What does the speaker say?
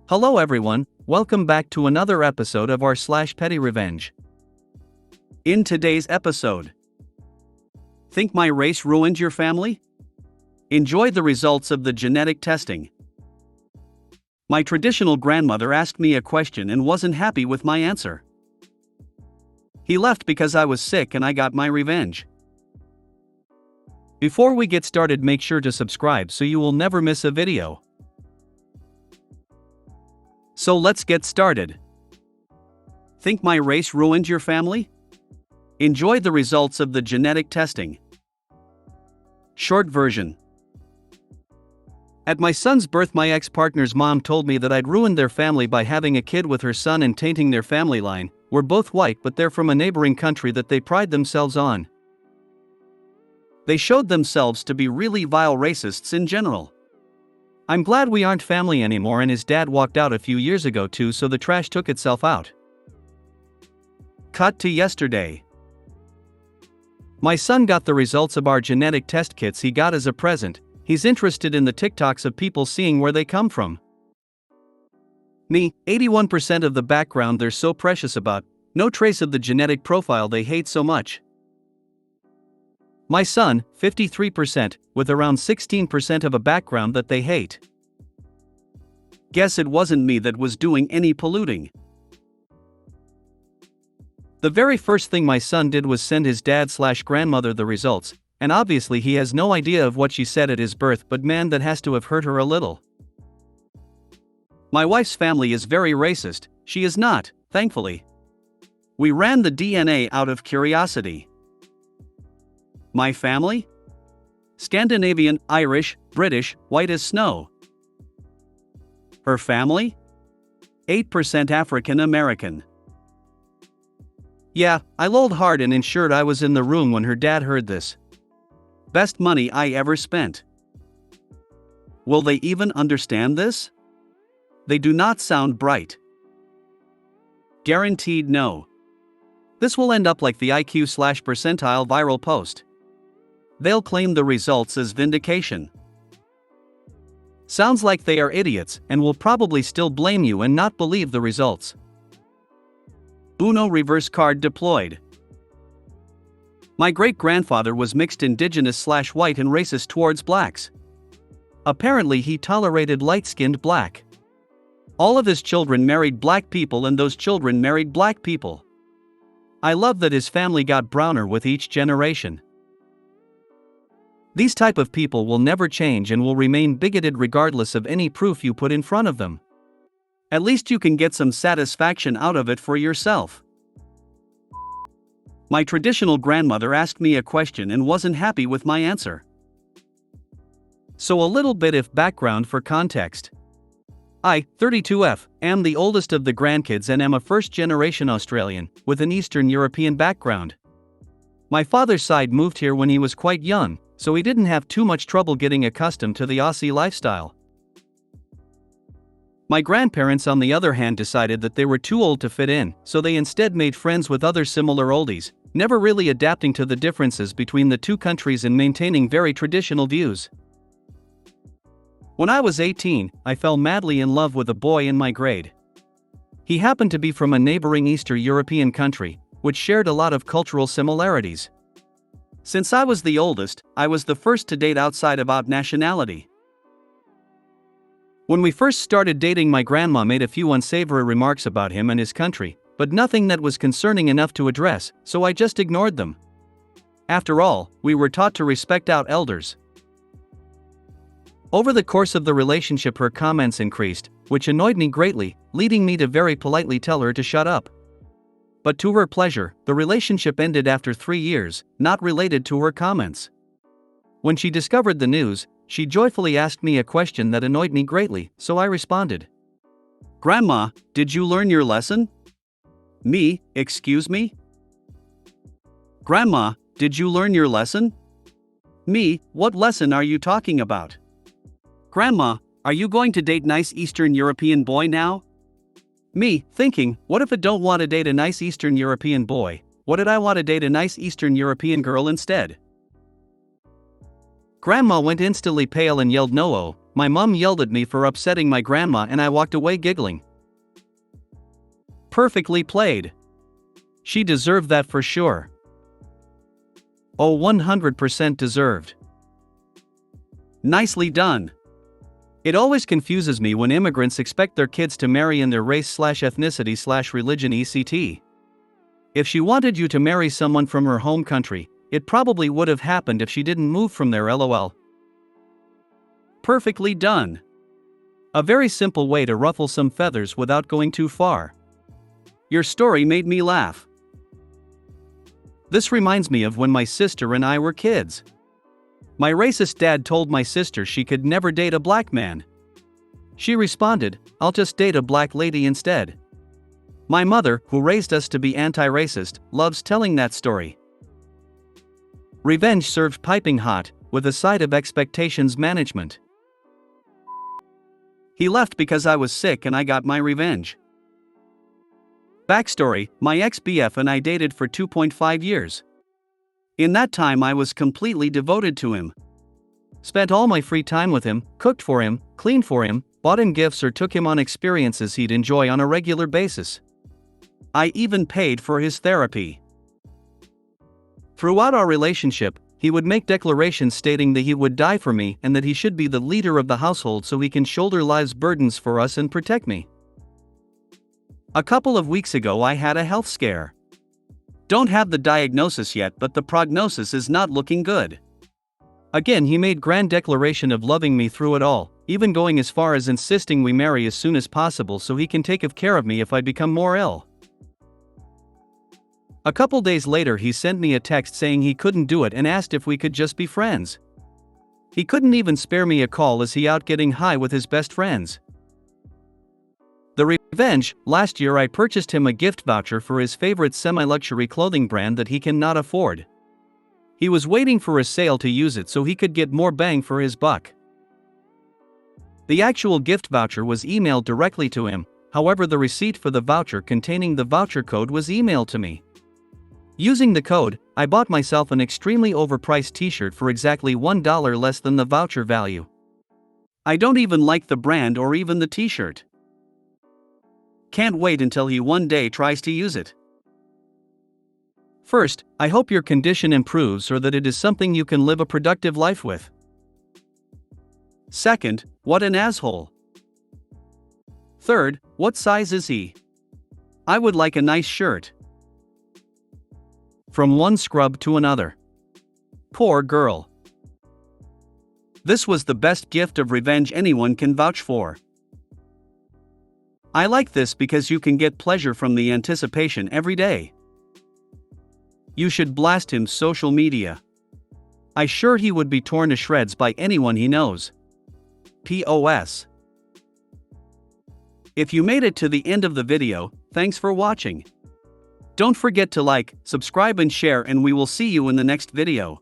Hello everyone, welcome back to another episode of our Petty Revenge. In today's episode, think my race ruined your family? Enjoy the results of the genetic testing. My traditional grandmother asked me a question and wasn't happy with my answer. He left because I was sick and I got my revenge. Before we get started, make sure to subscribe so you will never miss a video. So let's get started. Think my race ruined your family? Enjoy the results of the genetic testing. Short version. At my son's birth, my ex-partner's mom told me that I'd ruined their family by having a kid with her son and tainting their family line. We're both white, but they're from a neighboring country that they pride themselves on. They showed themselves to be really vile racists in general. I'm glad we aren't family anymore, and his dad walked out a few years ago too, so the trash took itself out. Cut to yesterday. My son got the results of our genetic test kits he got as a present. He's interested in the TikToks of people seeing where they come from. Me, 81% of the background they're so precious about, no trace of the genetic profile they hate so much. My son, 53%, with around 16% of a background that they hate. Guess it wasn't me that was doing any polluting. The very first thing my son did was send his dad/grandmother the results, and obviously he has no idea of what she said at his birth, but man, that has to have hurt her a little. My wife's family is very racist. She is not, thankfully. We ran the DNA out of curiosity. My family? Scandinavian, Irish, British, white as snow. Her family? 8% African American. Yeah, I lolled hard and ensured I was in the room when her dad heard this. Best money I ever spent. Will they even understand this? They do not sound bright. Guaranteed no. This will end up like the IQ/percentile viral post. They'll claim the results as vindication. Sounds like they are idiots and will probably still blame you and not believe the results. Uno reverse card deployed. My great-grandfather was mixed indigenous/white and racist towards blacks. Apparently he tolerated light-skinned black. All of his children married black people and those children married black people. I love that his family got browner with each generation. These type of people will never change and will remain bigoted regardless of any proof you put in front of them. At least you can get some satisfaction out of it for yourself. My traditional grandmother asked me a question and wasn't happy with my answer. So a little bit of background for context. I, 32F, am the oldest of the grandkids and am a first-generation Australian, with an Eastern European background. My father's side moved here when he was quite young, so he didn't have too much trouble getting accustomed to the Aussie lifestyle. My grandparents, on the other hand, decided that they were too old to fit in, so they instead made friends with other similar oldies, never really adapting to the differences between the two countries and maintaining very traditional views. When I was 18, I fell madly in love with a boy in my grade. He happened to be from a neighboring Eastern European country, which shared a lot of cultural similarities. Since I was the oldest, I was the first to date outside of our nationality. When we first started dating, my grandma made a few unsavory remarks about him and his country, but nothing that was concerning enough to address, so I just ignored them. After all, we were taught to respect our elders. Over the course of the relationship, her comments increased, which annoyed me greatly, leading me to very politely tell her to shut up. But to her pleasure, the relationship ended after 3 years, not related to her comments. When she discovered the news, she joyfully asked me a question that annoyed me greatly, so I responded. "Grandma, did you learn your lesson?" Me, excuse me? Grandma, did you learn your lesson? Me, what lesson are you talking about? Grandma, are you going to date nice Eastern European boy now? Me, thinking, what if I don't want to date a nice Eastern European boy? What did I want to date a nice Eastern European girl instead? Grandma went instantly pale and yelled, "No, my mom yelled at me for upsetting my grandma and I walked away giggling. Perfectly played. She deserved that for sure. Oh, 100% deserved. Nicely done. It always confuses me when immigrants expect their kids to marry in their race/ethnicity/religion etc. If she wanted you to marry someone from her home country, it probably would have happened if she didn't move from there, lol. Perfectly done. A very simple way to ruffle some feathers without going too far. Your story made me laugh. This reminds me of when my sister and I were kids. My racist dad told my sister she could never date a black man. She responded, "I'll just date a black lady instead." My mother, who raised us to be anti-racist, loves telling that story. Revenge served piping hot, with a side of expectations management. He left because I was sick and I got my revenge. Backstory: my ex-BF and I dated for 2.5 years. In that time I was completely devoted to him. Spent all my free time with him, cooked for him, cleaned for him, bought him gifts or took him on experiences he'd enjoy on a regular basis. I even paid for his therapy. Throughout our relationship, he would make declarations stating that he would die for me and that he should be the leader of the household so he can shoulder life's burdens for us and protect me. A couple of weeks ago I had a health scare. Don't have the diagnosis yet, but the prognosis is not looking good. Again, he made grand declaration of loving me through it all, even going as far as insisting we marry as soon as possible so he can take care of me if I become more ill. A couple days later he sent me a text saying he couldn't do it and asked if we could just be friends. He couldn't even spare me a call as he out getting high with his best friends. The revenge: last year I purchased him a gift voucher for his favorite semi-luxury clothing brand that he cannot afford. He was waiting for a sale to use it so he could get more bang for his buck. The actual gift voucher was emailed directly to him, however the receipt for the voucher containing the voucher code was emailed to me. Using the code, I bought myself an extremely overpriced t-shirt for exactly $1 less than the voucher value. I don't even like the brand or even the t-shirt. Can't wait until he one day tries to use it. First, I hope your condition improves or that it is something you can live a productive life with. Second, what an asshole. Third, what size is he? I would like a nice shirt. From one scrub to another. Poor girl. This was the best gift of revenge anyone can vouch for. I like this because you can get pleasure from the anticipation every day. You should blast him social media. I sure he would be torn to shreds by anyone he knows. POS. If you made it to the end of the video, thanks for watching. Don't forget to like, subscribe and share, and we will see you in the next video.